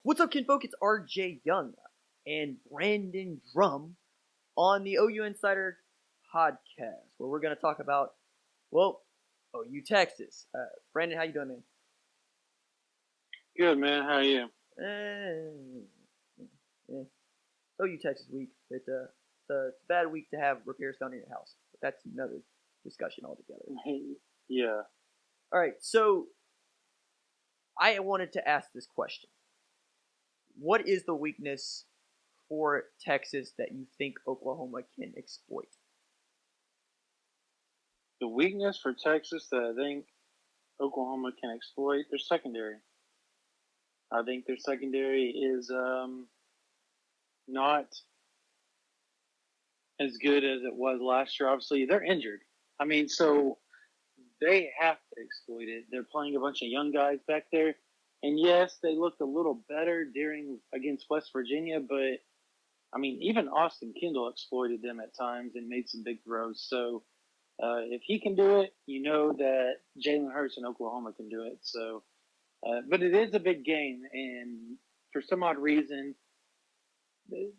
What's up, kinfolk? It's RJ Young and Brandon Drumm on the OU Insider podcast, where we're going to talk about, OU Texas. Brandon, how you doing, man? Good, man. How are you? OU Texas week. It's a bad week to have repairs done in your house, but that's another discussion altogether. Yeah. All right, so I wanted to ask this question. What is the weakness for Texas that you think Oklahoma can exploit? The weakness for Texas that I think Oklahoma can exploit, their secondary. I think their secondary is not as good as it was last year. Obviously, they're injured. I mean, so they have to exploit it. They're playing a bunch of young guys back there. And yes, they looked a little better against West Virginia, but I mean, even Austin Kendall exploited them at times and made some big throws. So if he can do it, you know that Jalen Hurts in Oklahoma can do it. So, but it is a big game, and for some odd reason, the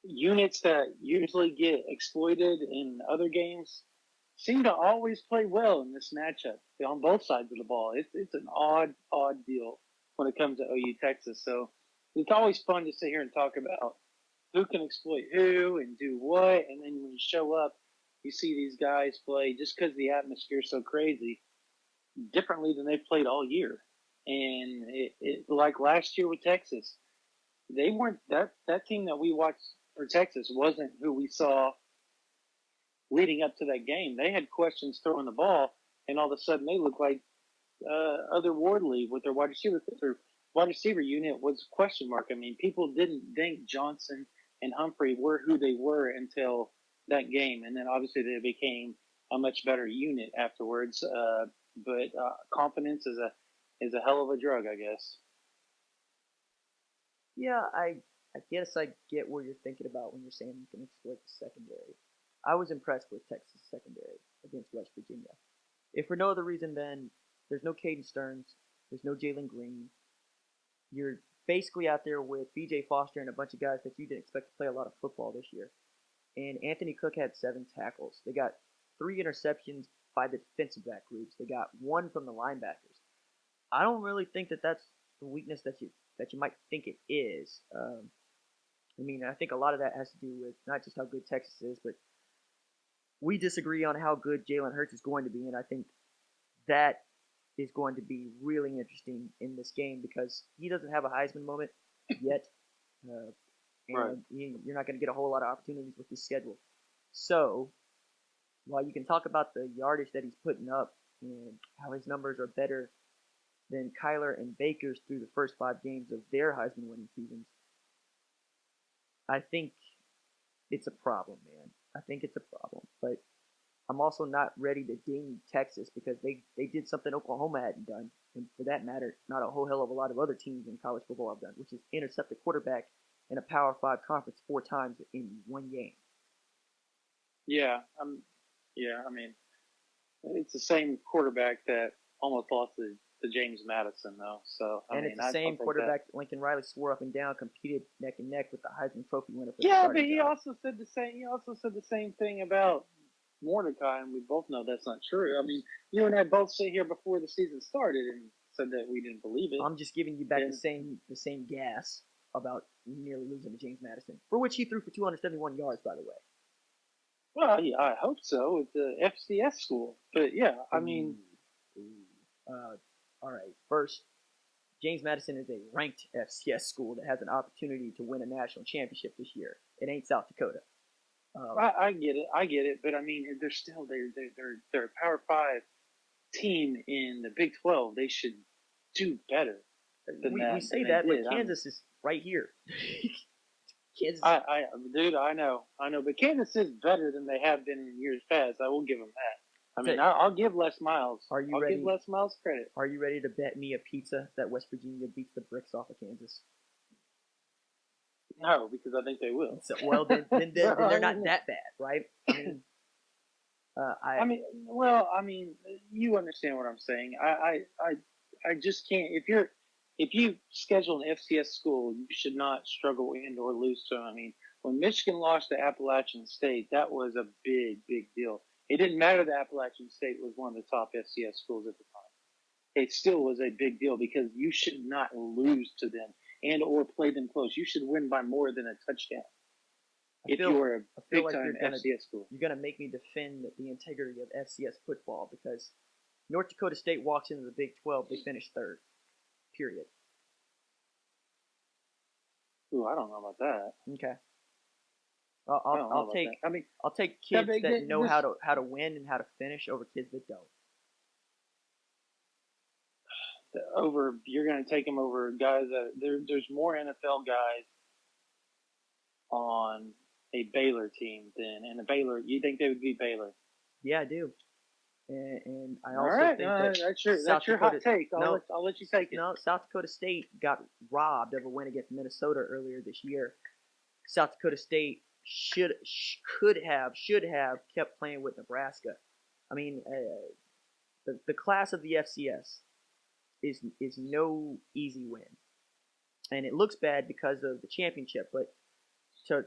units that usually get exploited in other games seem to always play well in this matchup on both sides of the ball. It's an odd deal when it comes to OU Texas. So it's always fun to sit here and talk about who can exploit who and do what. And then when you show up, you see these guys play just because the atmosphere is so crazy differently than they've played all year. And it like last year with Texas, they weren't that team that we watched for Texas wasn't who we saw leading up to that game. They had questions throwing the ball, and all of a sudden they looked like otherworldly with their wide receiver. Their wide receiver unit was a question mark. I mean, people didn't think Johnson and Humphrey were who they were until that game, and then obviously they became a much better unit afterwards. But confidence is a hell of a drug, I guess. Yeah, I guess I get what you're thinking about when you're saying you can exploit the secondary. I was impressed with Texas secondary against West Virginia. If for no other reason, then there's no Caden Stearns, there's no Jalen Green. You're basically out there with B.J. Foster and a bunch of guys that you didn't expect to play a lot of football this year. And Anthony Cook had 7 tackles. They got 3 interceptions by the defensive back groups. They got 1 from the linebackers. I don't really think that that's the weakness that you might think it is. I think a lot of that has to do with not just how good Texas is, but we disagree on how good Jalen Hurts is going to be, and I think that is going to be really interesting in this game because he doesn't have a Heisman moment yet, and Right. you're not going to get a whole lot of opportunities with his schedule. So, while you can talk about the yardage that he's putting up and how his numbers are better than Kyler and Baker's through the first 5 games of their Heisman winning seasons, I think it's a problem, man. I think it's a problem. But I'm also not ready to ding Texas because they did something Oklahoma hadn't done. And for that matter, not a whole hell of a lot of other teams in college football have done, which is intercept a quarterback in a Power 5 conference 4 times in 1 game. Yeah. I mean, it's the same quarterback that almost lost to James Madison, though. So it's the same quarterback that Lincoln Riley swore up and down, competed neck and neck with the Heisman Trophy winner. But he also said the same. He also said the same thing about Mordecai, and we both know that's not true. I mean, you and I both sit here before the season started and said that we didn't believe it. I'm just giving you back the same gas about nearly losing to James Madison, for which he threw for 271 yards, by the way. Well, yeah, I hope so. It's a FCS school, but yeah, I mean. All right. First, James Madison is a ranked FCS school that has an opportunity to win a national championship this year. It ain't South Dakota. I get it, but I mean, they're still they're a Power 5 team in the Big 12. They should do better than that. We say that, but Kansas is right here. Kansas. Dude, I know, but Kansas is better than they have been in years past. I will give them that. I mean, I'll give Les Miles. I'll give Les Miles credit. Are you ready to bet me a pizza that West Virginia beats the bricks off of Kansas? No, because I think they will. So, well, then they're not that bad, right? I mean, you understand what I'm saying. I just can't. If if you schedule an FCS school, you should not struggle and or lose to them. I mean, when Michigan lost to Appalachian State, that was a big, big deal. It didn't matter that Appalachian State was one of the top FCS schools at the time. It still was a big deal because you should not lose to them and or play them close. You should win by more than a touchdown if you were a big-time FCS school. You're going to make me defend the integrity of FCS football because North Dakota State walks into the Big 12, they finish third. Period. Ooh, I don't know about that. Okay. I'll take kids that know how to win and how to finish over kids that don't. You're going to take them over guys that there's more NFL guys on a Baylor team than a Baylor. You think they would be Baylor? Yeah, I do. And I also think that's your hot take. I'll let you take it. No, South Dakota State got robbed of a win against Minnesota earlier this year. South Dakota State should have kept playing with Nebraska. I mean, the class of the FCS is no easy win, and it looks bad because of the championship. But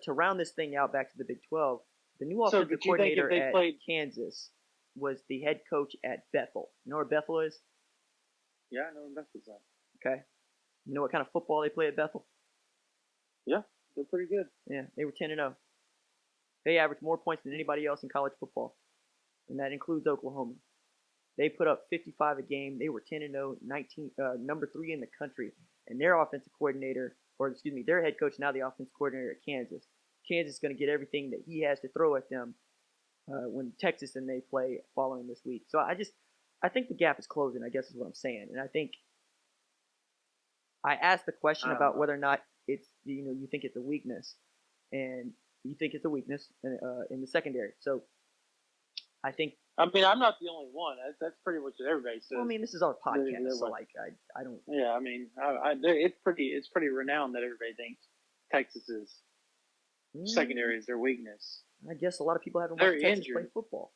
to round this thing out back to the Big 12, the new offensive coordinator at Kansas was the head coach at Bethel. You know where Bethel is? Yeah, I know where Bethel's at. Okay. You know what kind of football they play at Bethel? Yeah, they're pretty good. Yeah, they were 10-0. They averaged more points than anybody else in college football, and that includes Oklahoma. They put up 55 a game. They were 10-0, number 3 in the country. And their their head coach, now the offensive coordinator at Kansas. Kansas is going to get everything that he has to throw at them when Texas and they play following this week. So I think the gap is closing, I guess is what I'm saying. And I think I asked the question about whether or not it's, you think it's a weakness. And you think it's a weakness in the secondary. So I think. I mean, I'm not the only one. That's pretty much what everybody says. Well, I mean, this is our podcast, so I don't. Yeah, I mean, it's pretty renowned that everybody thinks Texas's secondary is their weakness. I guess a lot of people haven't watched Texas play football.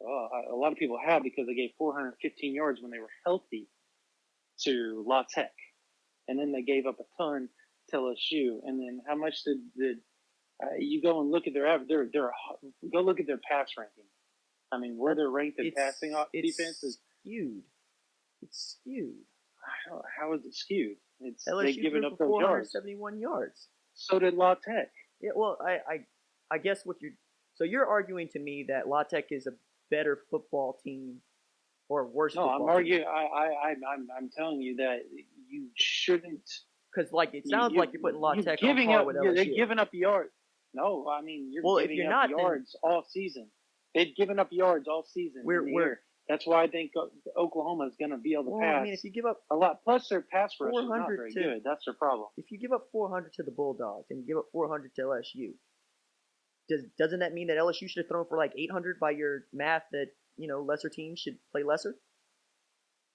A lot of people have because they gave 415 yards when they were healthy to La Tech, and then they gave up a ton to LSU. And then how much did you go and look at their average? Go look at their pass ranking. I mean, where they're ranked in passing defense is skewed. It's skewed. How is it skewed? LSU they've given up those 471 yards. So did La Tech. Yeah, well, I guess you're arguing to me that La Tech is a better football team or a worse football team. No, I'm arguing. I'm telling you that you shouldn't. Because it sounds like you're putting La Tech on par with LSU. They're giving up yards. No, I mean you're giving up yards all season. They've given up yards all season. That's why I think Oklahoma is going to be able to pass. I mean, if you give up a lot, plus their pass rush is not very good. That's their problem. If you give up 400 to the Bulldogs and you give up 400 to LSU, doesn't that mean that LSU should have thrown for 800 by your math that lesser teams should play lesser?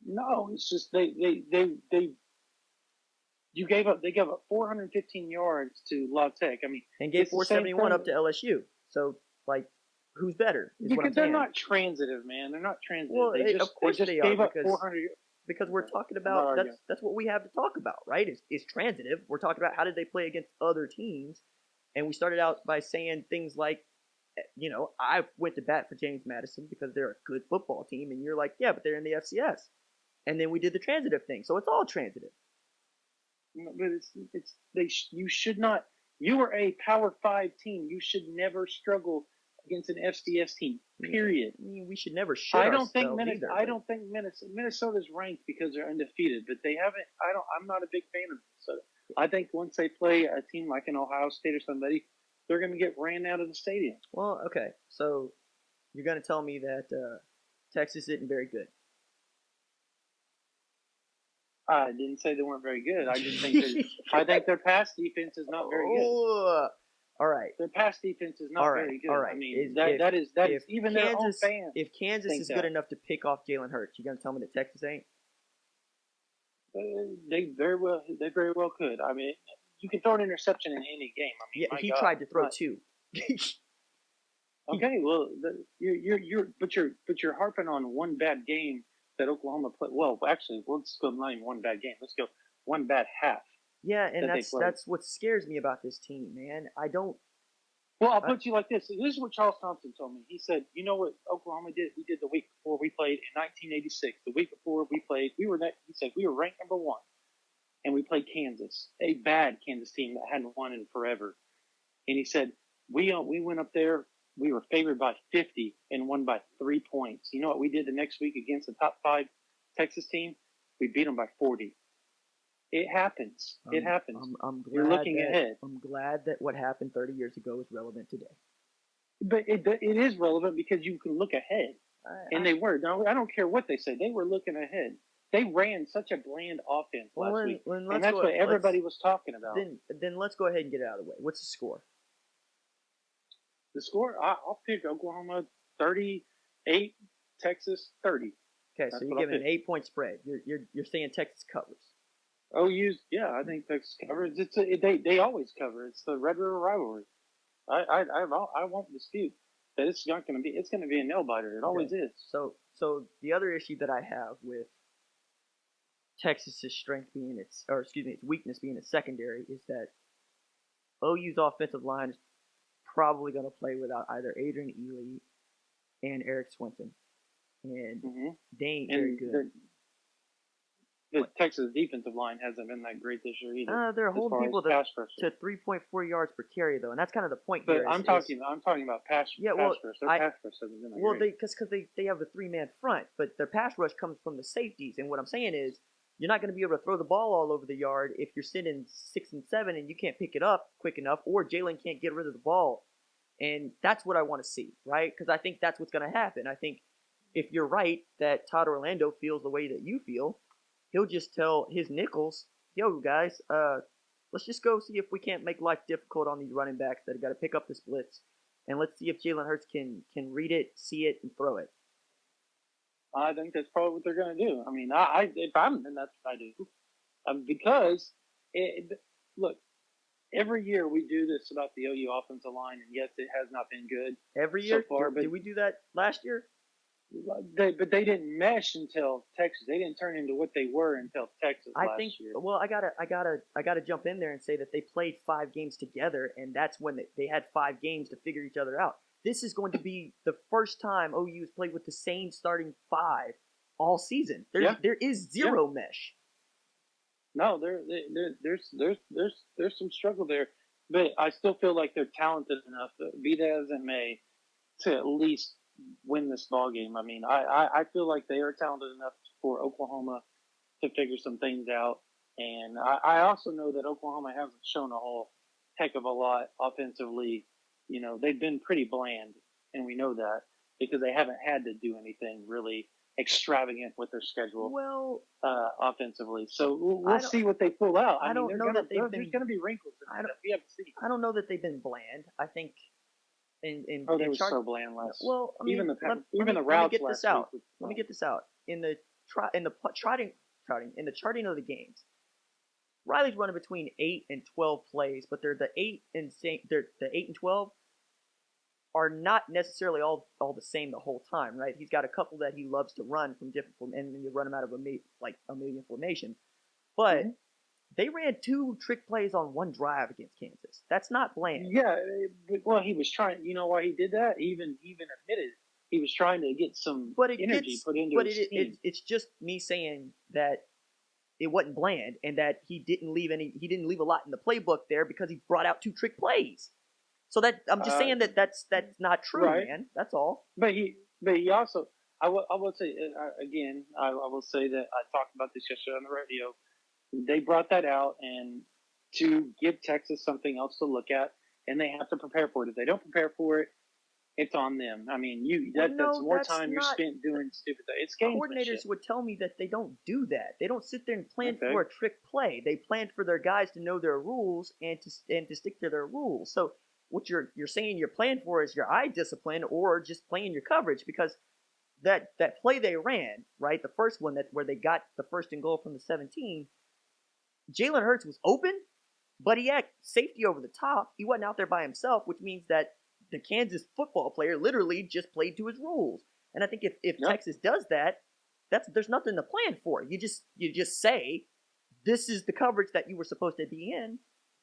No, it's just they gave up 415 yards to La Tech. I mean, and gave 471 up to LSU. So who's better? They're not transitive, man. They're not transitive. Well, of course they are, because we're talking about that's what we have to talk about, right? Is transitive. We're talking about how did they play against other teams, and we started out by saying things like, I went to bat for James Madison because they're a good football team, and you're like, yeah, but they're in the FCS, and then we did the transitive thing, so it's all transitive. But you should not. You are a Power 5 team. You should never struggle against an FCS team. Period. I mean, we should never show ourselves either. I don't think Minnesota's ranked because they're undefeated, but they haven't. I'm not a big fan of Minnesota. I think once they play a team like an Ohio State or somebody, they're going to get ran out of the stadium. Well, okay. So you're going to tell me that Texas isn't very good. I didn't say they weren't very good. I just think I think their pass defense is not very good. All right. Their pass defense is not very good. All right. I mean, that is even Kansas, their own fans. If Kansas is good enough to pick off Jalen Hurts, you going to tell me that Texas ain't? They very well could. I mean, you can throw an interception in any game. I mean, he tried to throw two. Okay, well, you're harping on one bad game that Oklahoma played. Well, actually, let's go not even one bad game. Let's go one bad half. Yeah, and that's what scares me about this team, man. I don't. Well, I'll put you like this. This is what Charles Thompson told me. He said, "You know what Oklahoma did? We did the week before we played in 1986. The week before we played, he said we were ranked number 1, and we played Kansas, a bad Kansas team that hadn't won in forever. And he said we went up there. We were favored by 50 and won by 3 points. You know what we did the next week against the top 5 Texas team? We beat them by 40. It happens. It happens. I'm glad You're looking ahead. I'm glad that what happened 30 years ago is relevant today. But it is relevant because you can look ahead. And they were. Now, I don't care what they say. They were looking ahead. They ran such a bland offense last week. And that's what everybody was talking about. Then let's go ahead and get it out of the way. What's the score? The score? I'll pick Oklahoma 38, Texas 30. Okay, so you're giving an 8-point spread. You're saying Texas covers. OU's, yeah, I think Texas covers. They always cover. It's the Red River rivalry. I won't dispute that it's not going to be. It's going to be a nail biter. It always is. So the other issue that I have with Texas's its weakness being its secondary is that OU's offensive line is probably going to play without either Adrian Ely and Eric Swinton, and they ain't very good. The Texas defensive line hasn't been that great this year either. They're holding people to 3.4 yards per carry though, and that's kind of the point. But I'm talking about pass. Pass rush. Their pass rush hasn't been that great. Because they have a 3-man front, but their pass rush comes from the safeties. And what I'm saying is, you're not going to be able to throw the ball all over the yard if you're sitting 6 and 7 and you can't pick it up quick enough, or Jalen can't get rid of the ball. And that's what I want to see, right? Because I think that's what's going to happen. I think if you're right that Todd Orlando feels the way that you feel, he'll just tell his nickels, yo, guys, let's just go see if we can't make life difficult on these running backs that have got to pick up the splits. And let's see if Jalen Hurts can read it, see it, and throw it. I think that's probably what they're going to do. I mean, if I'm then that's what I do. Because, look, every year we do this about the OU offensive line, and yes, it has not been good every year so far. Did we do that last year? But they didn't mesh until Texas. They didn't turn into what they were until Texas last year. Well, I gotta jump in there and say that they played 5 games together, and that's when they had 5 games to figure each other out. This is going to be the first time OU has played with the same starting 5 all season. There is zero mesh. No, there's some struggle there, but I still feel like they're talented enough, be that as it may, to at least win this ball game. I mean, I feel like they are talented enough for Oklahoma to figure some things out, and I also know that Oklahoma hasn't shown a whole heck of a lot offensively. You know, they've been pretty bland, and we know that because they haven't had to do anything really extravagant with their schedule offensively. So we'll see what they pull out. I don't know that there's going to be wrinkles in that. We have to see. I don't know that they've been bland. I think they were so bland last. Well, I mean, even the routes let me get this out. In the charting of the games, Riley's running between 8 and 12 plays, but they're the 8 and 12 are not necessarily all the same the whole time, right? He's got a couple that he loves to run from different and you run them out of a million formations. But they ran 2 trick plays on 1 drive against Kansas. That's not bland. Yeah, well, he was trying. You know why he did that? He even admitted he was trying to get some energy put into his team. It's just me saying that it wasn't bland and that he didn't leave a lot in the playbook there because he brought out 2 trick plays. So that I'm just saying that's not true, right, man. That's all. But he also I will say again I will say that I talked about this yesterday on the radio. They brought that out and to give Texas something else to look at, and they have to prepare for it. If they don't prepare for it, it's on them. I mean, that's more time you're spent doing stupid things. It's coordinators would tell me that they don't do that. They don't sit there and plan for a trick play. They plan for their guys to know their rules and to stick to their rules. So what you're saying you're playing for is your eye discipline or just playing your coverage, because that play they ran, right, the first one where they got the 1st and goal from the 17, Jalen Hurts was open, but he had safety over the top. He wasn't out there by himself, which means that the Kansas football player literally just played to his rules. And I think if Texas does that, there's nothing to plan for. You just say this is the coverage that you were supposed to be in.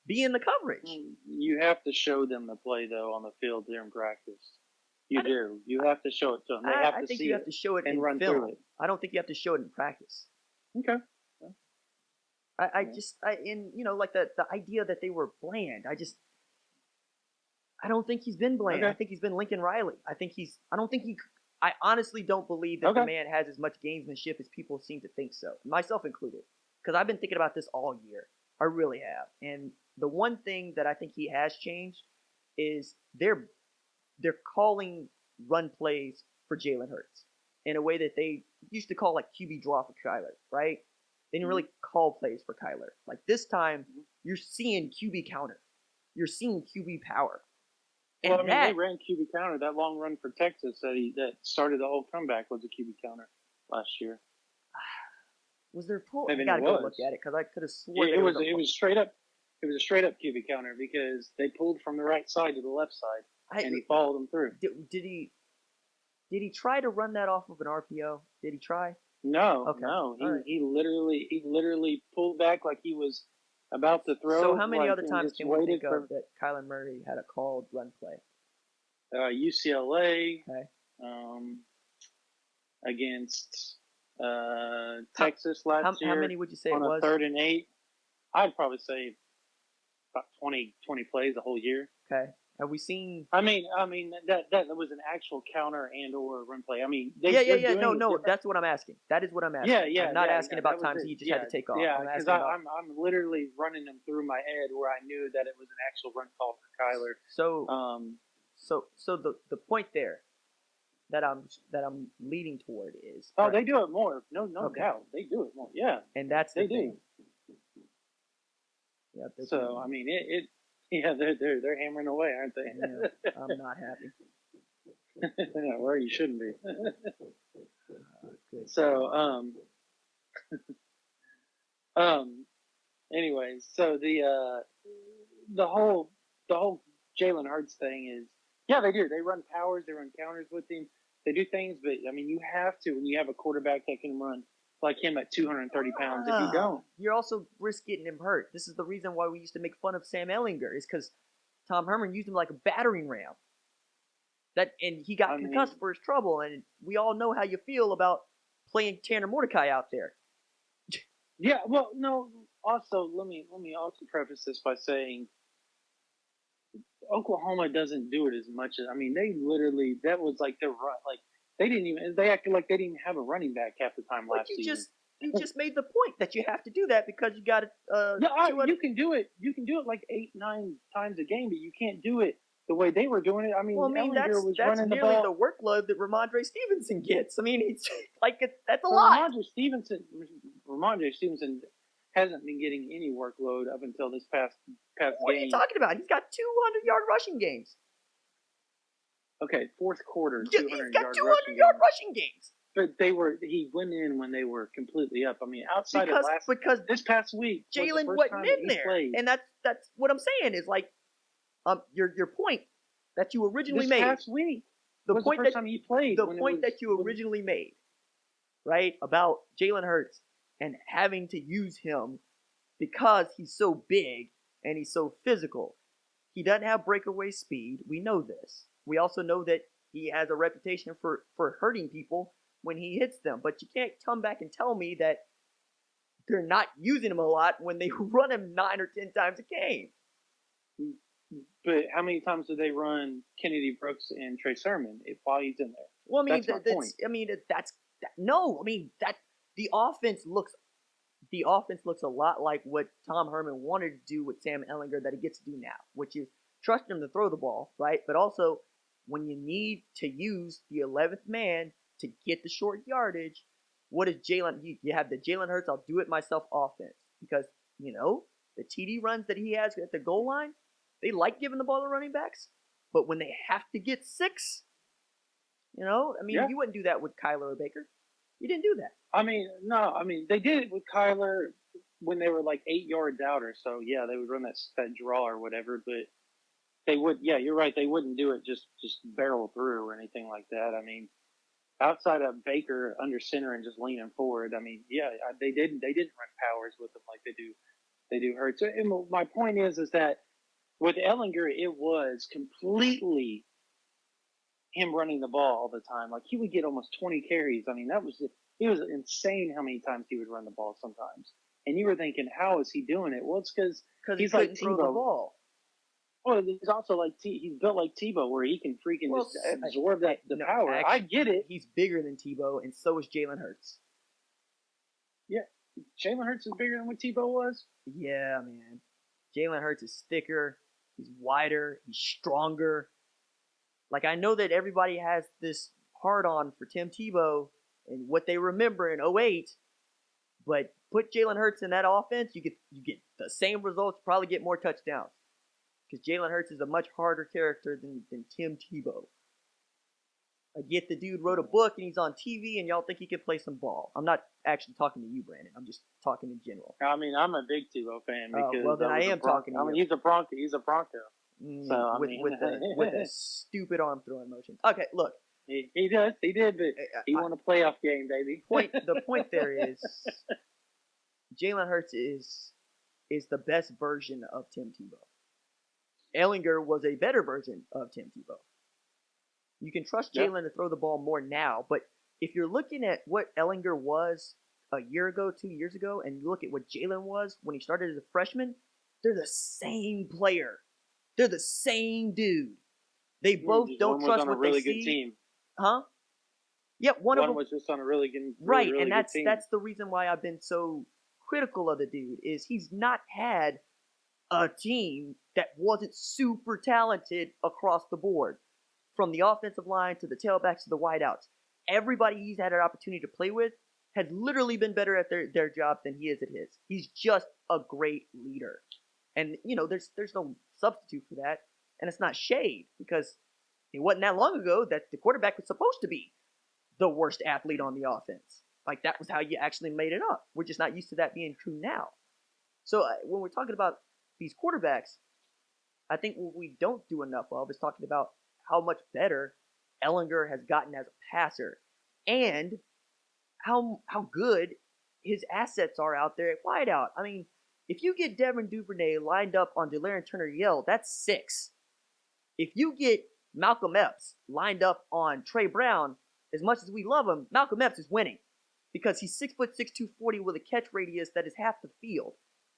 Be in the coverage. You have to show them the play though on the field during practice. You do. You have to show it to them. They have to see it. I think you have to show it and run film. through it. I don't think you have to show it in practice. Okay. Like the idea that they were bland. I don't think he's been bland. Okay. I think he's been Lincoln Riley. I honestly don't believe that the man has as much gamesmanship as people seem to think so, myself included. Because I've been thinking about this all year. I really have. And the one thing that I think he has changed is they're calling run plays for Jalen Hurts in a way that they used to call like QB draw for Kyler, right? They didn't really call plays for Kyler. Like this time, you're seeing QB counter. You're seeing QB power. And they ran QB counter. That long run for Texas that started the whole comeback was a QB counter last year. Was there a pull? I gotta go look at it because I could have sworn it was straight up. It was a straight up QB counter because they pulled from the right side to the left side and he followed them through. Did he try to run that off of an RPO? Did he try? No, okay. No. He literally pulled back like he was about to throw. So how many other times can we think of that Kyler Murray had a called run play? UCLA. Okay. Against Texas last year. How many would you say it was? On a 3rd and 8. I'd probably say about 20 plays the whole year. Okay. Have we seen? I mean that was an actual counter and or run play. I mean, no. That's what I'm asking. That is what I'm asking. Yeah. I'm not asking about times he just had to take off. Yeah, because I'm literally running them through my head where I knew that it was an actual run call for Kyler. So the point there that I'm leading toward is they do it more. No doubt, they do it more. Yeah, and that's the thing. Do. Yeah. So I mean it. Yeah, they're hammering away, aren't they? Yeah, I'm not happy. Well, you shouldn't be. Good. So anyways, so the whole Jalen Hurts thing is they do. They run powers, they run counters with him. They do things, but I mean, you have to when you have a quarterback that can run like him at 230 pounds. If you don't, you're also risk getting him hurt. This is the reason why we used to make fun of Sam Ehlinger, is because Tom Herman used him like a battering ram. And he got concussed for his trouble, and we all know how you feel about playing Tanner Mordecai out there. Yeah, well, no. Also, let me also preface this by saying Oklahoma doesn't do it as much as they literally that was like their run like. They acted like they didn't have a running back half the time last season. You just made the point that you have to do that because you got you can do it. You can do it like 8-9 times a game, but you can't do it the way they were doing it. That's nearly the workload that Ramondre Stevenson gets. It's like that's a lot. Ramondre Stevenson hasn't been getting any workload up until this past game. What are you talking about? He's got 200-yard rushing games. Okay, fourth quarter, 200 he's got 200-yard rushing games. But he went in when they were completely up. Outside of this past week, Jalen wasn't in there, and that's what I'm saying is like, your point that you originally made. This past week, the point time he played. The point that you originally made, right, about Jalen Hurts and having to use him because he's so big and he's so physical. He doesn't have breakaway speed. We know this. We also know that he has a reputation for hurting people when he hits them. But you can't come back and tell me that they're not using him a lot when they run him 9 or 10 times a game. But how many times do they run Kennedy Brooks and Trey Sermon while he's in there? Well, the offense looks a lot like what Tom Herman wanted to do with Sam Ehlinger that he gets to do now, which is trust him to throw the ball, right? But also, when you need to use the 11th man to get the short yardage, what is Jalen? You have the Jalen Hurts, I'll do it myself offense. Because, the TD runs that he has at the goal line, they like giving the ball to running backs. But when they have to get 6, you wouldn't do that with Kyler or Baker. You didn't do that. No. They did it with Kyler when they were like 8 yards out or so. Yeah, they would run that draw or whatever, but they would. Yeah, you're right. They wouldn't do it just barrel through or anything like that. outside of Baker under center and just leaning forward, I mean, yeah, they didn't run powers with them like they do Hurts. And my point is that with Ehlinger, it was completely him running the ball all the time. Like he would get almost 20 carries. I mean, it was insane how many times he would run the ball sometimes. And you were thinking, how is he doing it? Well, it's because he's like throw the ball. Well, he's also like he's built like Tebow, where he can freaking just absorb the power. Actually, I get it. He's bigger than Tebow, and so is Jalen Hurts. Yeah, Jalen Hurts is bigger than what Tebow was. Yeah, man. Jalen Hurts is thicker. He's wider. He's stronger. Like, I know that everybody has this hard-on for Tim Tebow and what they remember in 2008, but put Jalen Hurts in that offense, you get the same results, probably get more touchdowns. Because Jalen Hurts is a much harder character than Tim Tebow. I get the dude wrote a book and he's on TV and y'all think he could play some ball. I'm not actually talking to you, Brandon. I'm just talking in general. I mean, I'm a big Tebow fan because well, then I am talking to you. I mean, he's a Bronco. He's a Bronco. So with a stupid arm throwing motion. Okay, look. He did, but he won a playoff game, baby. The point there is Jalen Hurts is the best version of Tim Tebow. Ehlinger was a better version of Tim Tebow. You can trust Jalen to throw the ball more now, but if you're looking at what Ehlinger was a year ago, 2 years ago, and you look at what Jalen was when he started as a freshman, they're the same player. They're the same dude. They both don't trust what they see. Good team. Huh? Yeah, one of them was just on a really good right, really and good team. That's the reason why I've been so critical of the dude is he's not had a team that wasn't super talented across the board, from the offensive line to the tailbacks to the wideouts. Everybody he's had an opportunity to play with has literally been better at their job than he is at his. He's just a great leader, and there's no substitute for that, and it's not shade because it wasn't that long ago that the quarterback was supposed to be the worst athlete on the offense. Like that was how you actually made it up. We're just not used to that being true now. So when we're talking about these quarterbacks, I think what we don't do enough of is talking about how much better Ehlinger has gotten as a passer and how good his assets are out there at wideout. I mean, if you get Devin Duvernay lined up on Delarian Turner-Yell, that's 6. If you get Malcolm Epps lined up on Trey Brown, as much as we love him, Malcolm Epps is winning because he's 6'6", 240 with a catch radius that is half the field.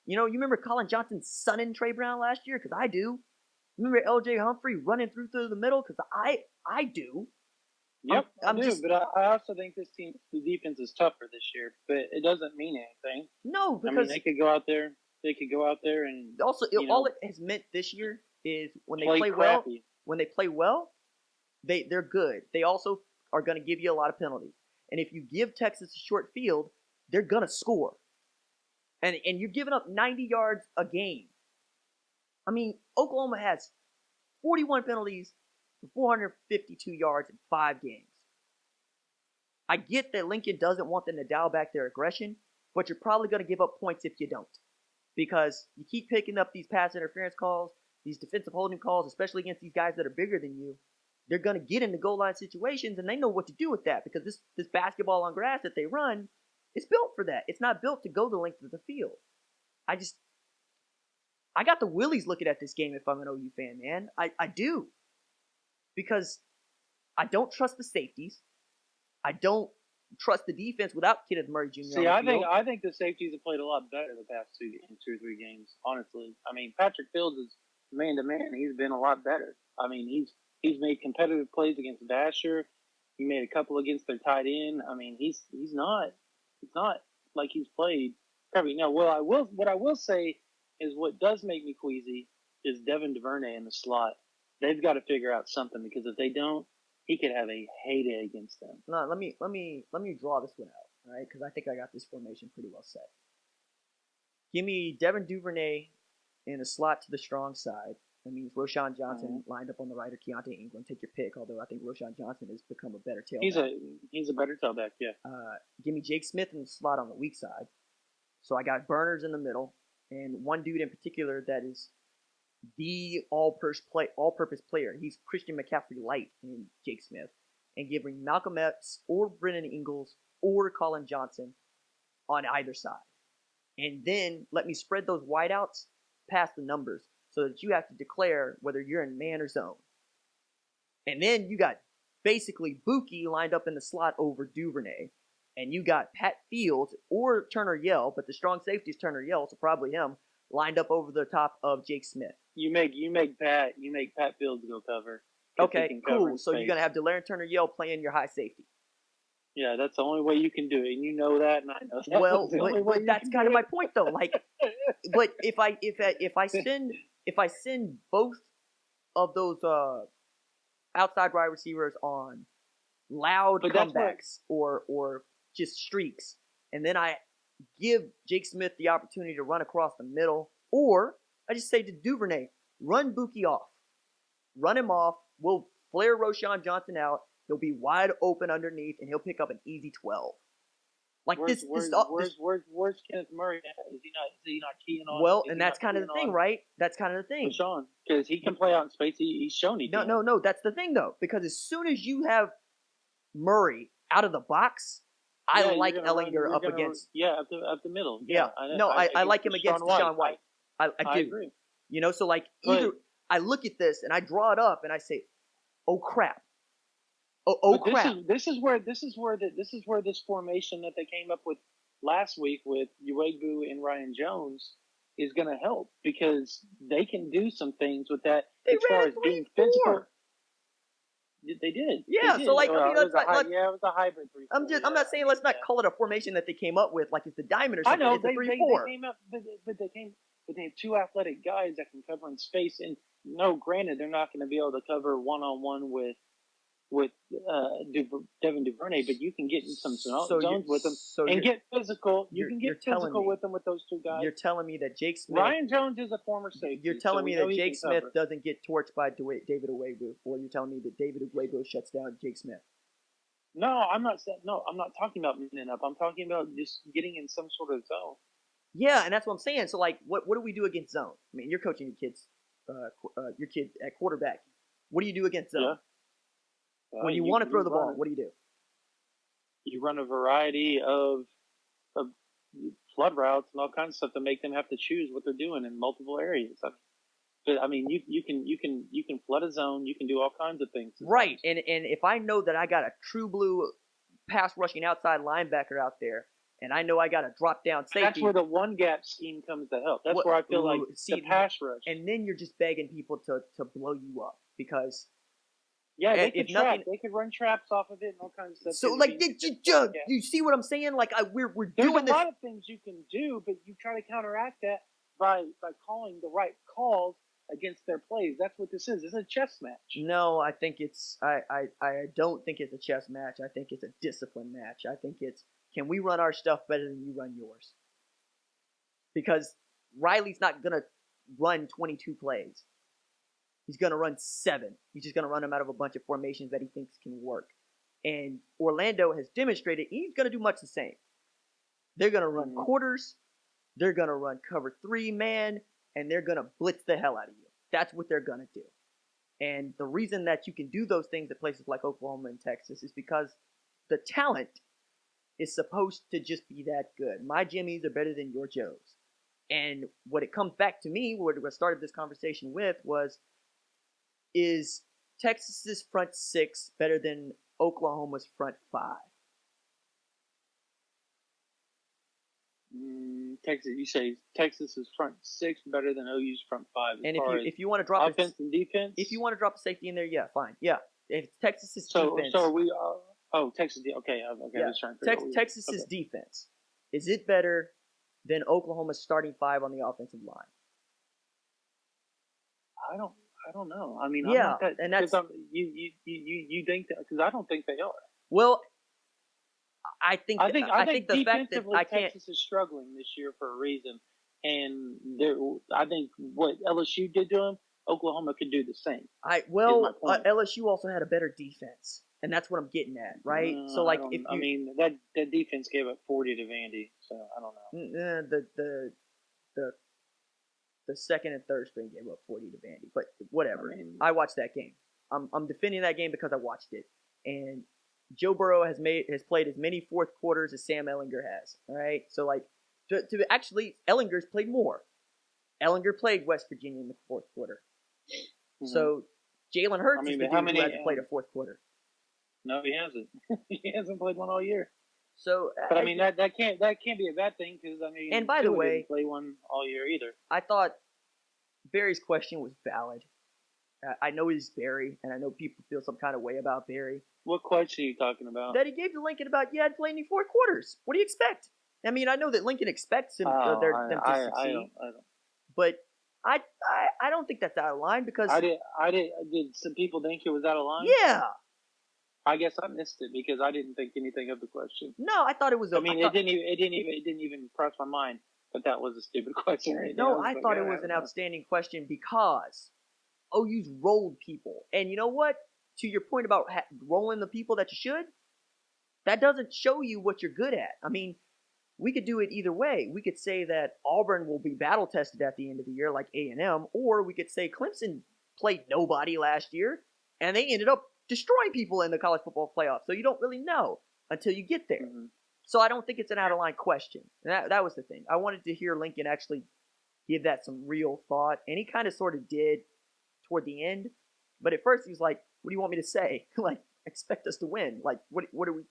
You remember Colin Johnson sunning Trey Brown last year? Because I do. Remember L.J. Humphrey running through the middle? Because I do. Yep, I do. But I also think the defense is tougher this year. But it doesn't mean anything. No, because they could go out there. They could go out there and also all it has meant this year is when they play well. When they play well, they're good. They also are going to give you a lot of penalties. And if you give Texas a short field, they're going to score. And you're giving up 90 yards a game. I mean, Oklahoma has 41 penalties for 452 yards in 5 games. I get that Lincoln doesn't want them to dial back their aggression, but you're probably going to give up points if you don't. Because you keep picking up these pass interference calls, these defensive holding calls, especially against these guys that are bigger than you. They're going to get into goal line situations, and they know what to do with that because this basketball on grass that they run is built for that. It's not built to go the length of the field. I got the willies looking at this game if I'm an OU fan, man. I do. Because I don't trust the safeties. I don't trust the defense without Kenneth Murray Jr. See, I think the safeties have played a lot better the past 2 or 3 games, honestly. I mean, Patrick Fields is man-to-man. He's been a lot better. I mean, he's made competitive plays against Dasher. He made a couple against their tight end. I mean, he's not like he's played probably. No, what I will say is what does make me queasy is Devin Duvernay in the slot. They've got to figure out something because if they don't, he could have a heyday against them. No, let me draw this one out, all right? Because I think I got this formation pretty well set. Give me Devin Duvernay in a slot to the strong side. That means Roschon Johnson lined up on the right or Keontae Ingram. Take your pick, although I think Roschon Johnson has become a better tailback. He's a better tailback, yeah. Give me Jake Smith in the slot on the weak side. So I got Burners in the middle, and one dude in particular that is the all-purpose player. He's Christian McCaffrey light in Jake Smith. and giving Malcolm Epps or Brennan Ingles or Colin Johnson on either side. And then let me spread those wideouts past the numbers so that you have to declare whether you're in man or zone. And then you got basically Buki lined up in the slot over Duvernay. And you got Pat Fields or Turner Yell, but the strong safety is Turner Yell, so probably him, lined up over the top of Jake Smith. You make Pat Fields go cover. Okay, cool. So you're gonna have Delaren Turner Yell playing your high safety. Yeah, that's the only way you can do it, and you know that, and I know that. Well, but that's kind of my point, though. Like, but if I send both of those outside wide receivers on loud comebacks or just streaks, and then I give Jake Smith the opportunity to run across the middle, or I just say to Duvernay, run Buki off, run him off. We'll flare Roschon Johnson out. He'll be wide open underneath, and he'll pick up an easy 12. Like where's Kenneth Murray? Is he not keying on? Well, and that's kind of the thing, right? That's kind of the thing. Roschon, because he can play out in space. He's shown he can. No. That's the thing, though, because as soon as you have Murray out of the box, I like Ehlinger up against. Yeah, up the middle. Yeah. I like him against Deshaun White. I do. Agree. You know, so like either I look at this and I draw it up and I say, oh crap. Oh crap! This is where this formation that they came up with last week with Uegu and Ryan Jones is going to help, because they can do some things with that as far as being physical. They did. Yeah. So like, it was a hybrid 3-4. I'm not saying let's not call it a formation that they came up with like it's the diamond or something. I know it's a 3-4. They came up, but they have two athletic guys that can cover in space. And no, granted, they're not going to be able to cover one-on-one with Devin Duvernay, but you can get in some zones with them and get physical. You can get physical with them with those two guys. You're telling me that Jake Smith... Ryan Jones is a former safety. You're telling me that Jake Smith doesn't get torched by David Uegu, or you're telling me that David Uegu shuts down Jake Smith? No, I'm not talking about moving up. I'm talking about just getting in some sort of zone. Yeah, and that's what I'm saying. So, like, what do we do against zone? I mean, you're coaching your kids at quarterback. What do you do against zone? Yeah. When you want to throw the ball, what do? You run a variety of flood routes and all kinds of stuff to make them have to choose what they're doing in multiple areas. I mean, you can flood a zone. You can do all kinds of things. Right, and if I know that I got a true blue pass rushing outside linebacker out there, and I know I got a drop down safety. That's where the one gap scheme comes to help. That's where I feel like the pass rush. And then you're just begging people to blow you up, because. Yeah, they could run traps off of it and all kinds of stuff. So, like, you see what I'm saying? Like, we're doing this. There's a lot of things you can do, but you try to counteract that by calling the right calls against their plays. That's what this is. It's a chess match. No, I think it's. I don't think it's a chess match. I think it's a discipline match. I think it's, can we run our stuff better than you run yours? Because Riley's not gonna run 22 plays. He's going to run 7. He's just going to run them out of a bunch of formations that he thinks can work. And Orlando has demonstrated he's going to do much the same. They're going to run quarters. They're going to run cover 3 man, and they're going to blitz the hell out of you. That's what they're going to do. And the reason that you can do those things at places like Oklahoma and Texas is because the talent is supposed to just be that good. My Jimmies are better than your Joes. And what it comes back to me, what I started this conversation with was, is Texas's front 6 better than Oklahoma's front 5? Texas, you say Texas's front 6 better than OU's front 5. And if you want to drop offense and defense, if you want to drop a safety in there, yeah, fine, yeah. If Texas's defense, so are we? Texas. Okay, yeah. Texas's defense, is it better than Oklahoma's starting 5 on the offensive line? I don't know. I mean, yeah, and that's you think that, because I don't think they are. Well, I think the fact that Texas is struggling this year for a reason, and I think what LSU did to them, Oklahoma could do the same. LSU also had a better defense, and that's what I'm getting at, right? So like, that defense gave up 40 to Vandy, so I don't know. The second and third string gave up 40 to Vandy, but whatever. I watched that game. I'm defending that game because I watched it. and Joe Burrow has played as many fourth quarters as Sam Ehlinger has. All right, so like to actually Ehlinger's played more. Ehlinger played West Virginia in the fourth quarter. Mm-hmm. So Jalen Hurts is the dude who hasn't played a fourth quarter. No, he hasn't. He hasn't played one all year. So, but I mean that can't be a bad thing because I mean. And by the way, didn't play one all year either. I thought Barry's question was valid. I know he's Barry, and I know people feel some kind of way about Barry. What question are you talking about? That he gave to Lincoln about he hadn't played any fourth quarters. What do you expect? I mean, I know that Lincoln expects them to succeed, I don't. But I don't think that's out of line because did some people think it was out of line? Yeah. I guess I missed it because I didn't think anything of the question. No, I thought it was. It didn't even cross my mind that was a stupid question. Right no, I thought it was an outstanding question because OU's rolled people, and you know what? To your point about rolling the people that you should, that doesn't show you what you're good at. I mean, we could do it either way. We could say that Auburn will be battle tested at the end of the year, like A&M, or we could say Clemson played nobody last year, and they ended up destroying people in the college football playoff. So you don't really know until you get there. Mm-hmm. So I don't think it's an out-of-line question. That was the thing. I wanted to hear Lincoln actually give that some real thought, and he kind of sort of did toward the end. But at first he was like, what do you want me to say? Like, expect us to win. Like, what are we?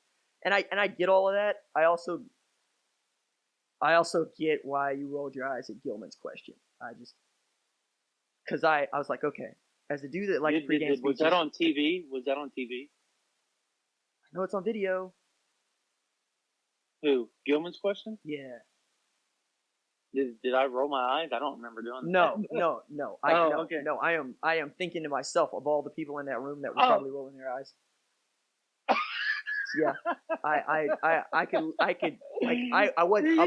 And I get all of that. I also get why you rolled your eyes at Gilman's question. Because I was like, okay, as a dude that likes pregame speeches. Was that on TV? I know it's on video. Who? Gilman's question? Yeah. Did I roll my eyes? I don't remember doing that. No. Okay. No, I am thinking to myself of all the people in that room that were probably rolling their eyes. Yeah, I'm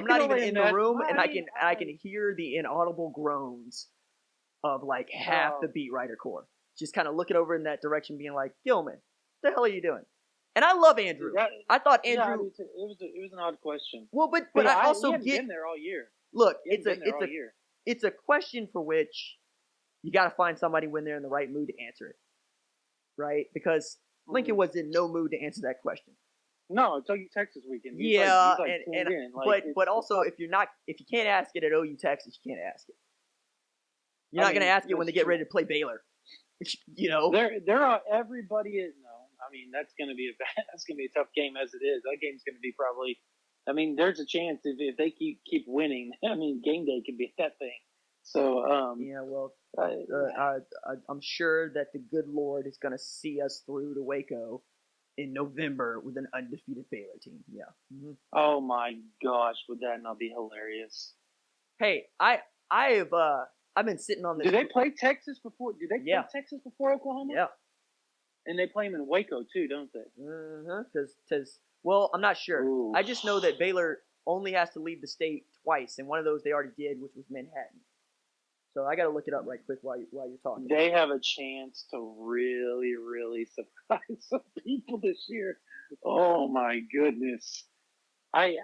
not even in the room, and I can hear the inaudible groans of like half the beat writer core, just kind of looking over in that direction, being like, Gilman, what the hell are you doing? And I love Andrew. I thought Andrew. Yeah, it was an odd question. Well, but I also he been there all year. Look, it's a question for which you got to find somebody when they're in the right mood to answer it, right? Because Lincoln was in no mood to answer that question. No, it's OU Texas weekend. But also if you can't ask it at OU Texas, you can't ask it. You're not going to ask it when they get ready to play Baylor. You know, there are everybody is no. I mean, that's going to be a tough game as it is. That game's going to be probably. I mean, there's a chance if they keep winning. I mean, game day could be that thing. So yeah, well, I'm sure that the good Lord is going to see us through to Waco in November with an undefeated Baylor team. Yeah. Mm-hmm. Oh my gosh, would that not be hilarious? Hey, I've been sitting on this. Do they play Texas before? Do they play Texas before Oklahoma? Yeah. And they play them in Waco too, don't they? Because well, I'm not sure. Ooh. I just know that Baylor only has to leave the state twice, and one of those they already did, which was Manhattan. So I got to look it up right quick while you're talking. They have a chance to really, really surprise some people this year. Oh my goodness! I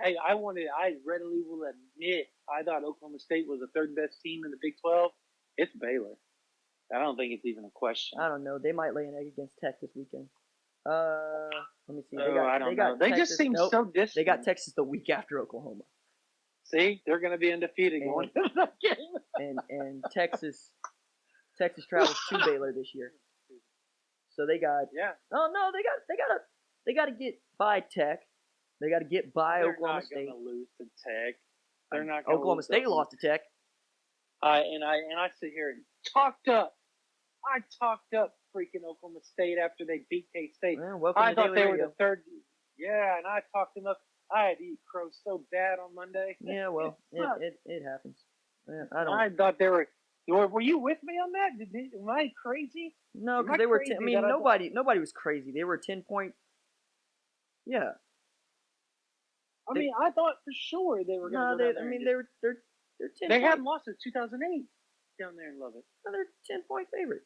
readily will admit I thought Oklahoma State was the third best team in the Big 12. It's Baylor. I don't think it's even a question. I don't know. They might lay an egg against Tech this weekend. Let me see. I don't know. They just seem so distant. They got Texas the week after Oklahoma. See, they're going to be undefeated going into that game. and Texas travels to Baylor this year. So they got Oh no, they got to get by Tech. They got to get by Oklahoma State. They're not going to lose to Tech. They're not. Oklahoma State lost to Tech. I sit here and talked up freaking Oklahoma State after they beat K-State. Well, I thought they were the third. Yeah, and I talked them up. I had to eat crow so bad on Monday. Yeah, well, it happens. Yeah, I thought they were. Were you with me on that? Am I crazy? No, because they were. Nobody was crazy. They were 10-point. Yeah. I mean, I thought for sure they were going to. They're 10. They hadn't lost since 2008 down there in Lubbock. No, they're 10-point favorite.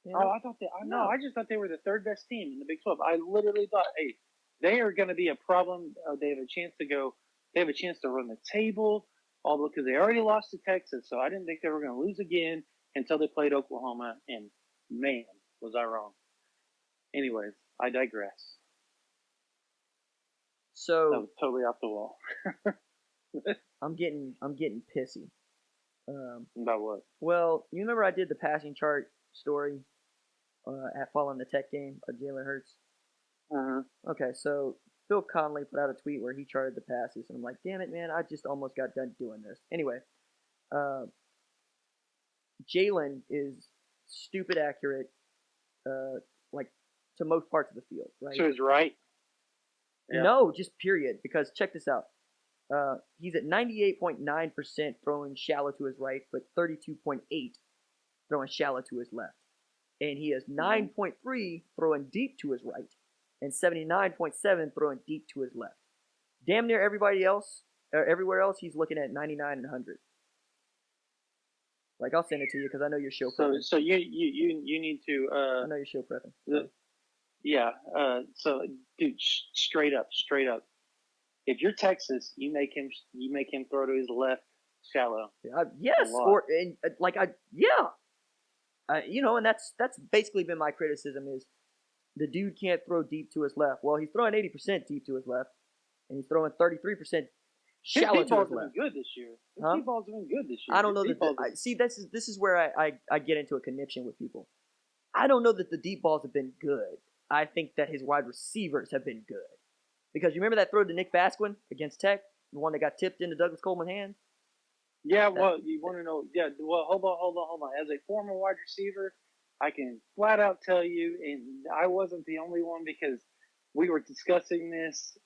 You know? Oh, I thought I just thought they were the third best team in the Big 12. I literally thought, hey, they are going to be a problem. They have a chance to go. They have a chance to run the table, although because they already lost to Texas, so I didn't think they were going to lose again until they played Oklahoma. And man, was I wrong. Anyways, I digress. So that was totally off the wall. I'm getting pissy. About what? Well, you remember I did the passing chart story at following the Tech game of Jalen Hurts. Okay, so Phil Conley put out a tweet where he charted the passes, and I'm like, damn it, man, I just almost got done doing this. Anyway, Jalen is stupid accurate, like to most parts of the field, right? So he's right. Yeah. No, just period. Because check this out. He's at 98.9% throwing shallow to his right, but 32.8 throwing shallow to his left. And he has 9.3 throwing deep to his right, and 79.7 throwing deep to his left. Damn near everybody else, or everywhere else, he's looking at 99 and 100. Like, I'll send it to you because I know your show prepping. So you need to. I know your show prepping. Yeah. So, dude, straight up. If you're Texas, you make him throw to his left shallow. Yes, and that's basically been my criticism is the dude can't throw deep to his left. Well, he's throwing 80% deep to his left, and he's throwing 33% shallow to his left. His good this year. His deep balls have been good this year. I don't know see, this is where I get into a conniption with people. I don't know that the deep balls have been good. I think that his wide receivers have been good. Because you remember that throw to Nick Basquin against Tech, the one that got tipped into Douglas Coleman's hand? Yeah, well, you want to know? Yeah, well, hold on. As a former wide receiver, I can flat out tell you, and I wasn't the only one because we were discussing this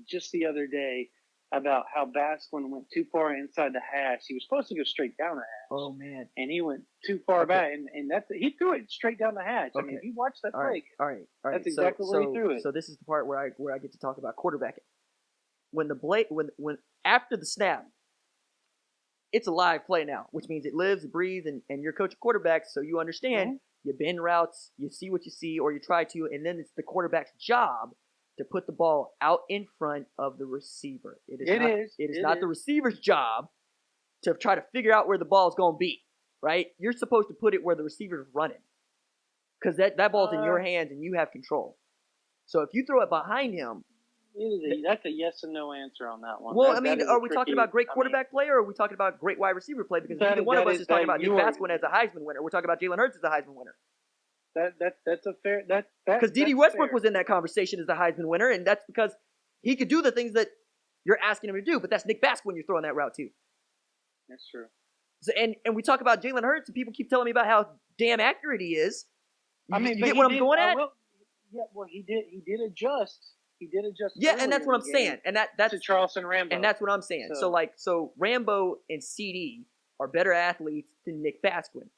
just the other day about how Basquin went too far inside the hash. He was supposed to go straight down the hash. Oh, man. And he went too far back, and he threw it straight down the hash. Okay. I mean, if you watch that play, all right. That's exactly where he threw it. So this is the part where I get to talk about quarterbacking. When after the snap, it's a live play now, which means it lives, it breathes, and you're coaching quarterbacks, so you understand. You bend routes, you see what you see, or you try to, and then it's the quarterback's job to put the ball out in front of the receiver. It is not the receiver's job to try to figure out where the ball's going to be, right? You're supposed to put it where the receiver's running because that ball's in your hands and you have control. So if you throw it behind him, that's a yes and no answer on that one. Well, are we talking about great quarterback play or are we talking about great wide receiver play? Because neither one of us is talking about Nick Basquin as a Heisman winner. We're talking about Jalen Hurts as a Heisman winner. That's a fair because Dede Westbrook was in that conversation as the Heisman winner, and that's because he could do the things that you're asking him to do. But that's Nick Basquin you're throwing that route to. That's true. So, and we talk about Jalen Hurts, and people keep telling me about how damn accurate he is. You get what I'm going at? He did adjust. Yeah, and that's what I'm saying. And that's to Charleston Rambo. And that's what I'm saying. So Rambo and CeeDee are better athletes than Nick Basquin.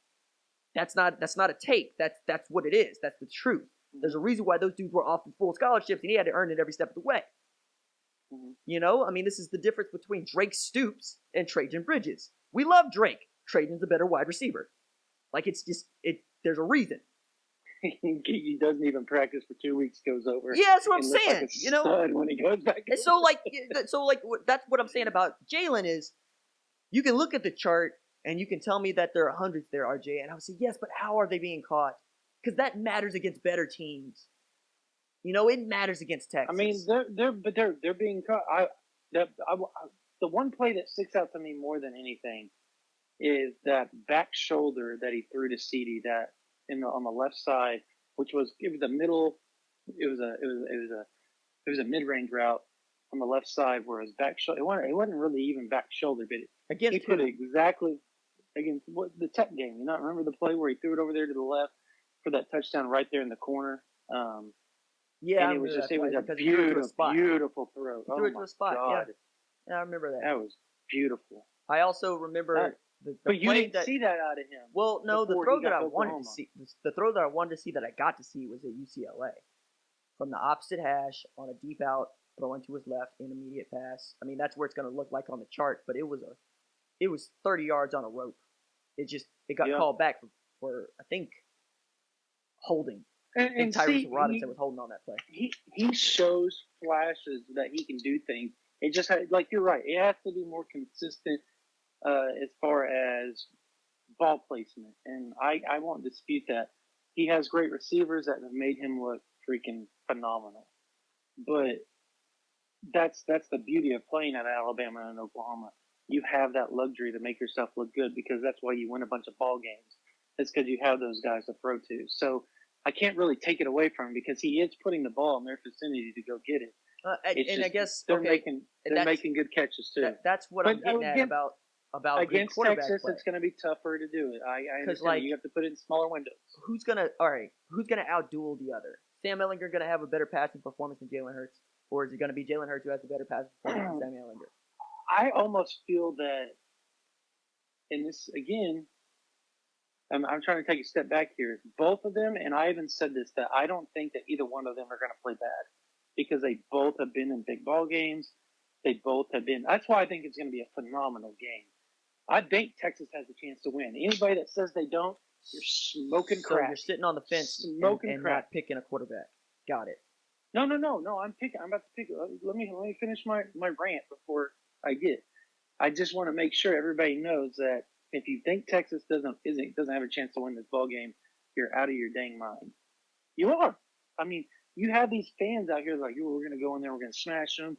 That's not a take. That's what it is. That's the truth. There's a reason why those dudes were offered full scholarships, and he had to earn it every step of the way. This is the difference between Drake Stoops and Trajan Bridges. We love Drake. Trajan's a better wide receiver. Like there's a reason. He doesn't even practice for 2 weeks. Goes over. Yeah, that's what I'm saying. Like stud when he goes back. And so that's what I'm saying about Jalen is, you can look at the chart and you can tell me that there are hundreds there, RJ, and I would say yes, but how are they being caught? Because that matters against better teams. It matters against Texas. I mean, they're being caught. The one play that sticks out to me more than anything is that back shoulder that he threw to CeeDee on the left side, which was a mid-range route on the left side where his back shoulder. It wasn't really even back shoulder, but he put it exactly against the Tech game. Remember the play where he threw it over there to the left for that touchdown right there in the corner. Yeah, and it was a beautiful throw. He threw it to a spot. God. Yeah, I remember that. That was beautiful. I also remember but you didn't see that out of him. Well, no, the throw that I wanted to see that I got to see was at UCLA. From the opposite hash on a deep out, throwing to his left, intermediate pass. I mean, that's where it's going to look like on the chart, but it was 30 yards on a rope. It got called back for I think holding. And Tyrese Robinson was holding on that play. He shows flashes that he can do things. It just you're right. It has to be more consistent as far as ball placement, and I won't dispute that. He has great receivers that have made him look freaking phenomenal. But that's the beauty of playing at Alabama and Oklahoma. You have that luxury to make yourself look good because that's why you win a bunch of ball games. It's because you have those guys to throw to. So I can't really take it away from him because he is putting the ball in their vicinity to go get it. I guess they're making good catches too. That's what I'm getting at about against Texas. Play. It's going to be tougher to do it. I understand. You have to put it in smaller windows. Who's gonna outduel the other? Sam Ehlinger going to have a better passing performance than Jalen Hurts, or is it going to be Jalen Hurts who has a better passing performance than Sam Ehlinger? I almost feel that, and this again, I'm trying to take a step back here. Both of them, and I even said this, that I don't think that either one of them are going to play bad because they both have been in big ball games. They both have been. That's why I think it's going to be a phenomenal game. I think Texas has a chance to win. Anybody that says they don't, you're smoking crack. So you're sitting on the fence and not picking a quarterback. Got it. No. I'm about to pick. Let me finish my rant before I get. I just want to make sure everybody knows that if you think Texas doesn't have a chance to win this ball game, you're out of your dang mind. You are. I mean, you have these fans out here like, we're going to go in there, we're going to smash them.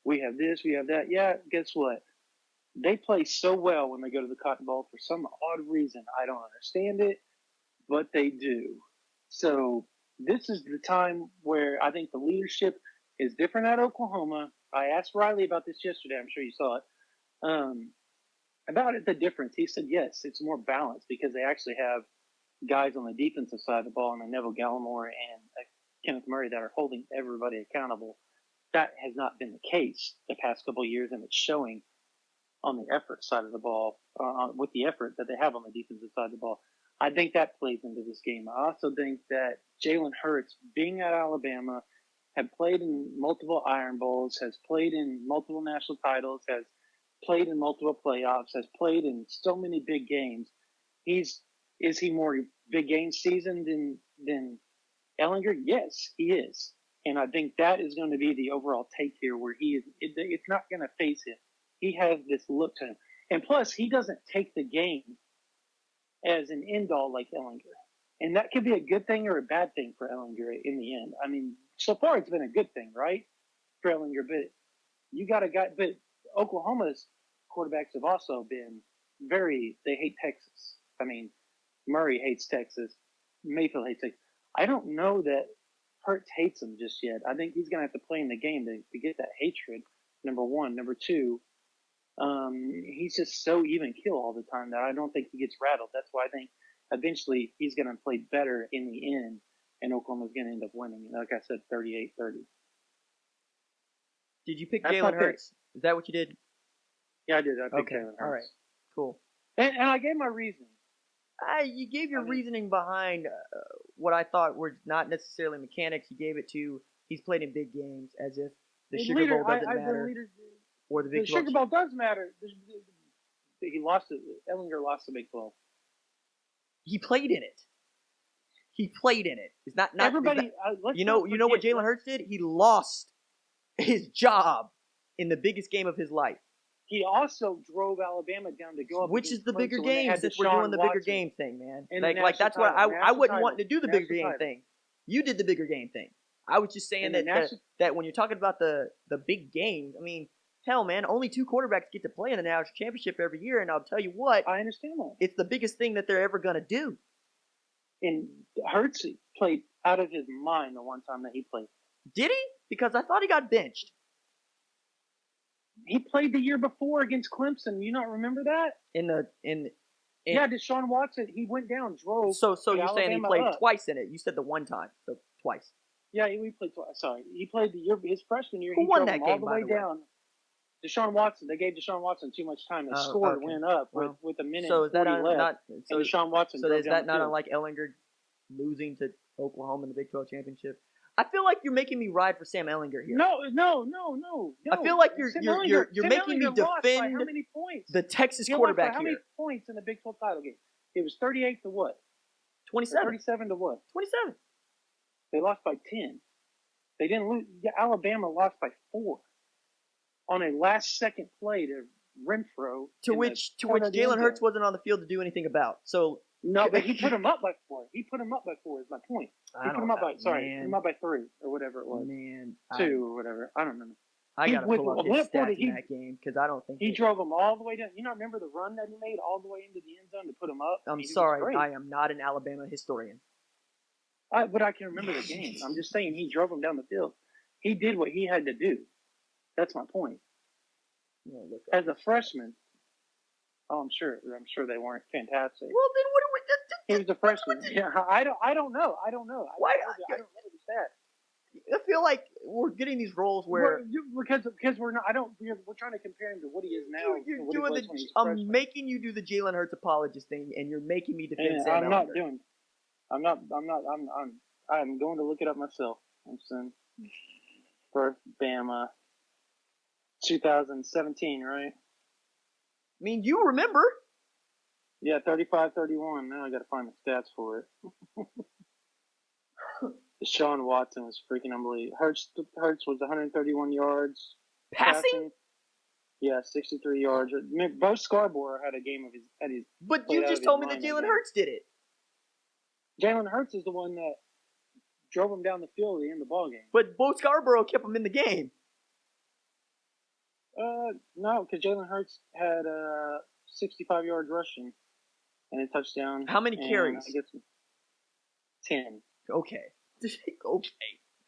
We have this, we have that. Yeah, guess what? They play so well when they go to the Cotton Bowl for some odd reason. I don't understand it, but they do. So this is the time where I think the leadership is different at Oklahoma. I asked Riley about this yesterday. I'm sure you saw it. About the difference. He said, yes, it's more balanced because they actually have guys on the defensive side of the ball and Neville Gallimore and Kenneth Murray that are holding everybody accountable. That has not been the case the past couple of years, and it's showing on the effort side of the ball, with the effort that they have on the defensive side of the ball. I think that plays into this game. I also think that Jalen Hurts, being at Alabama, had played in multiple Iron Bowls, has played in multiple national titles, has played in multiple playoffs, has played in so many big games. Is he more big game seasoned than Ehlinger? Yes, he is. And I think that is going to be the overall take here where it's not going to face him. He has this look to him. And plus, he doesn't take the game as an end-all like Ehlinger. And that could be a good thing or a bad thing for Ehlinger in the end. I mean, so far it's been a good thing, right, for Ehlinger. But you got a guy. But Oklahoma's quarterbacks have also been they hate Texas. I mean, Murray hates Texas. Mayfield hates Texas. I don't know that Hurts hates him just yet. I think he's going to have to play in the game to get that hatred, number one. Number two, he's just so even kill all the time that I don't think he gets rattled. That's why I think eventually he's going to play better in the end, and Oklahoma's going to end up winning. Like I said, 38-30. Did you pick Jalen Hurts? Is that what you did? Yeah, I did. I picked Jalen Hurts. All right, cool. And I gave my reasoning. You gave your reasoning behind what I thought were not necessarily mechanics. You gave it to he's played in big games as if the Sugar Bowl doesn't matter. Or the Big 12. Sugar Bowl does matter. Ehlinger lost the Big 12. He played in it. It's not everybody. You know what Jalen Hurts did? He lost his job in the biggest game of his life. He also drove Alabama down to go up. Which is the bigger game since we're doing the bigger game thing, man. Like that's what I wasn't wanting to do the bigger game thing. You did the bigger game thing. I was just saying that when you're talking about the big games, I mean, hell, man, only 2 quarterbacks get to play in the national championship every year, and I'll tell you what, I understand that. It's the biggest thing that they're ever going to do. And Hurts played out of his mind the one time that he played. Did he? Because I thought he got benched. He played the year before against Clemson. You not remember that? Yeah, Deshaun Watson. He went down, drove. So you're saying he played twice in it? You said the one time, so twice. Yeah, we played twice. Sorry, he played his freshman year. Who won that game? All the way down. Deshaun Watson. They gave Deshaun Watson too much time. The score went up with a minute. So is that left. So Deshaun Watson. So is that not unlike Ehlinger losing to Oklahoma in the Big 12 championship? I feel like you're making me ride for Sam Ehlinger here. No. I feel like you're making me defend how many points? The Texas quarterback how many points in the Big 12 title game? It was 38 to what? 27. 37 to what? 27. They lost by 10. They didn't lose. Yeah, Alabama lost by 4 on a last-second play to Renfro. To which Jalen Hurts wasn't on the field to do anything about. So No, but he put him up by 4. He put him up by 4 is my point. He put him up by, put him up by 3 or whatever it was. Man. 2 or whatever. I don't remember. I got to pull up his stats in that game because I don't think he drove him all the way down. You not remember the run that he made all the way into the end zone to put him up? I'm sorry. I am not an Alabama historian. But I can remember the game. I'm just saying he drove him down the field. He did what he had to do. That's my point. As a freshman, I'm sure they weren't fantastic. Well, then what are we? He was a freshman. Yeah, I don't know. Why? I don't know the stat. I feel like we're getting these roles where because we're not. We're trying to compare him to what he is now. You're doing I'm making you do the Jalen Hurts apologist thing, and you're making me defend Sam I'm Ehlinger. not doing. I'm going to look it up myself. I'm saying for Bama, 2017, right? I mean, you remember? Yeah, 35-31. Now I got to find the stats for it. Deshaun Watson was freaking unbelievable. Hurts was 131 yards passing. Yeah, 63 yards. Bo Scarborough had a game of his. But you just told me that Jalen Hurts did it. Jalen Hurts is the one that drove him down the field at the end of the ball game. But Bo Scarborough kept him in the game. No, because Jalen Hurts had 65 yards rushing and a touchdown. How many carries? 10. Okay. Okay.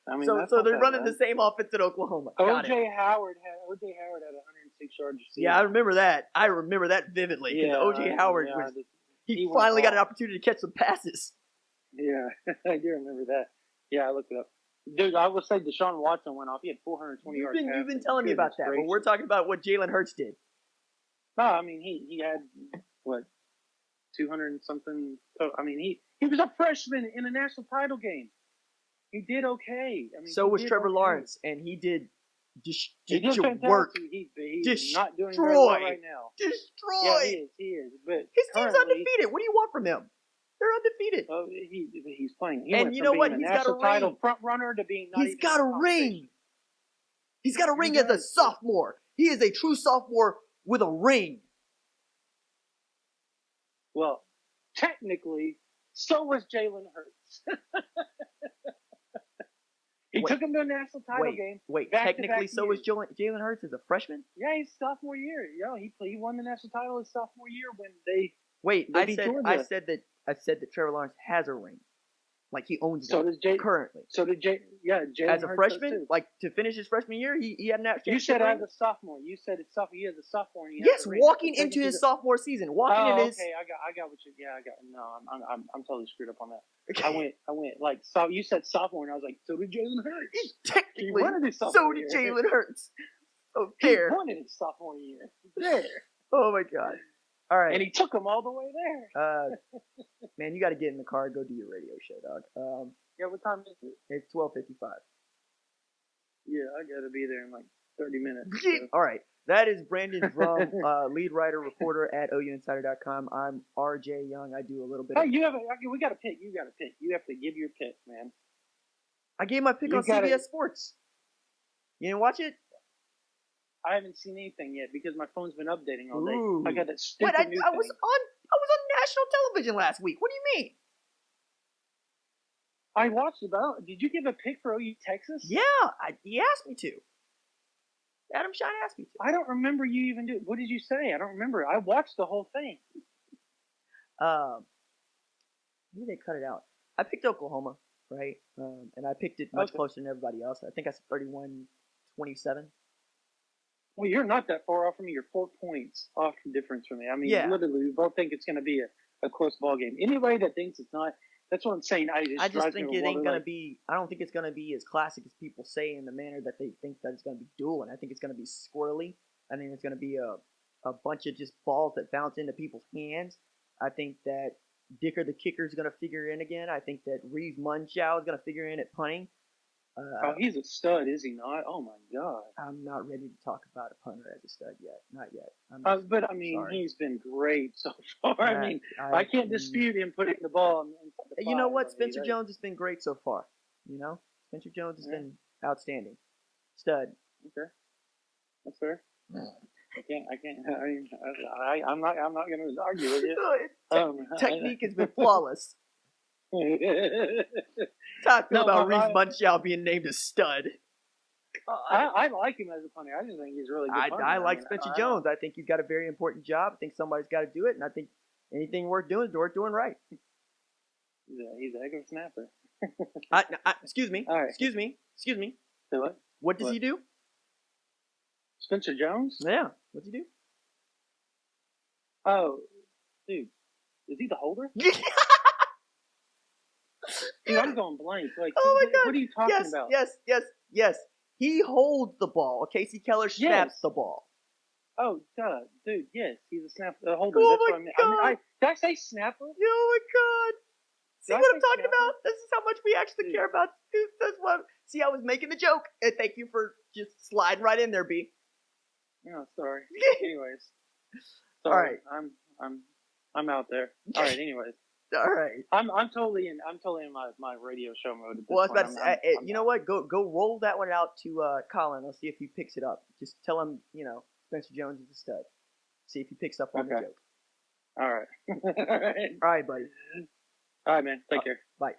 I mean, so they're running the same offense at Oklahoma. O.J. Howard had 106 yards receiving. Yeah, I remember that. I remember that vividly. Yeah, O.J. Howard he finally got an opportunity to catch some passes. Yeah, I do remember that. Yeah, I looked it up. Dude, I would say Deshaun Watson went off. He had 420 yards. You've been telling me about that, but we're talking about what Jalen Hurts did. No, I mean he had 200 and something. So, I mean he was a freshman in a national title game. He did okay. I mean, so was Trevor Lawrence, and he did work. He's not doing very well right now. Destroy. Yeah, he is. But his team's undefeated. What do you want from him? They're undefeated. Oh, he's playing. And you know what? He's got a ring. Front runner to being. He's got a ring. He's got a ring as a sophomore. He is a true sophomore with a ring. Well, technically, so was Jalen Hurts. He took him to a national title game. Technically, so was Jalen Hurts as a freshman? Yeah, his sophomore year. Yeah, he won the national title his sophomore year when they. I said that Trevor Lawrence has a ring, like he owns it currently. So did Jalen as a Hurts freshman, like to finish his freshman year, he had an national. You said as a sophomore. You said it's sophomore. He has a sophomore. Yes, walking into his sophomore season. Okay, I got what you. Yeah, I got. No, I'm totally screwed up on that. Okay. I went like so. You said sophomore, and I was like, so did Jalen Hurts. Technically, so did Jalen Hurts. Oh, there. He won it his sophomore year. There. Oh my God. All right. And he took him all the way there. Man, you got to get in the car and go do your radio show, dog. Yeah, what time is it? It's 12:55. Yeah, I got to be there in like 30 minutes. So. All right. That is Brandon Drumm, lead writer, reporter at OUinsider.com. I'm RJ Young. I do a little bit of... Hey, we got to pick. You got to pick. You have to give your pick, man. I gave my pick on CBS Sports. You didn't watch it? I haven't seen anything yet because my phone's been updating all day. Ooh. I got that stupid new I was on national television last week. What do you mean? I watched it. Did you give a pick for OU Texas? Yeah, he asked me to. Adam Shine asked me to. I don't remember you even do. What did you say? I don't remember. I watched the whole thing. Maybe they cut it out. I picked Oklahoma, right? And I picked it much closer than everybody else. I think I said 31-27. Well, you're not that far off from me. You're 4 points off the difference from me. I mean, literally, we both think it's going to be a close ball game. Anybody that thinks it's not, that's what I'm saying. I just think it ain't going to be. I don't think it's going to be as classic as people say in the manner that they think that it's going to be dueling. I think it's going to be squirrely. I think it's going to be a bunch of just balls that bounce into people's hands. I think that Dicker the kicker is going to figure in again. I think that Reeves Munchow is going to figure in at punting. He's a stud, is he not? Oh my God! I'm not ready to talk about a punter as a stud yet. Not yet. But I mean, he's been great so far. I can't dispute him putting the ball in the You know what? Spencer Jones has been great so far. You know, Spencer Jones has been outstanding. Stud. Okay, that's fair. I can't. I mean, I'm not going to argue with you. Technique has been flawless. That's how I feel about Reese Munchausen being named a stud. I like him as a punter. I just think he's a really good punter. I like Spencer Jones. I think he's got a very important job. I think somebody's got to do it, and I think anything worth doing is worth doing right. He's a heck of a snapper. Excuse me. All right. Excuse me. Say what? What does he do? Spencer Jones? Yeah. What's he do? Oh, dude. Is he the holder? Dude, I'm going blank. Like, oh my God. What are you talking about? Yes. He holds the ball. Casey Keller snaps the ball. Oh, God. Dude, yes. He's a holder. Oh That's my what I mean. God. Did I say snapper? Oh my God. See what I'm talking about? This is how much we actually care about. That's what. See, I was making the joke. And thank you for just sliding right in there, B. No, sorry. Anyways. All right. I'm out there. All right. Anyways. All right. I'm totally in my radio show mode. At this well, I was point. about to say, you know what? Go roll that one out to Colin. Let's see if he picks it up. Just tell him, Spencer Jones is a stud. See if he picks up on the joke. All right. All right, buddy. All right, man. Take care. Bye.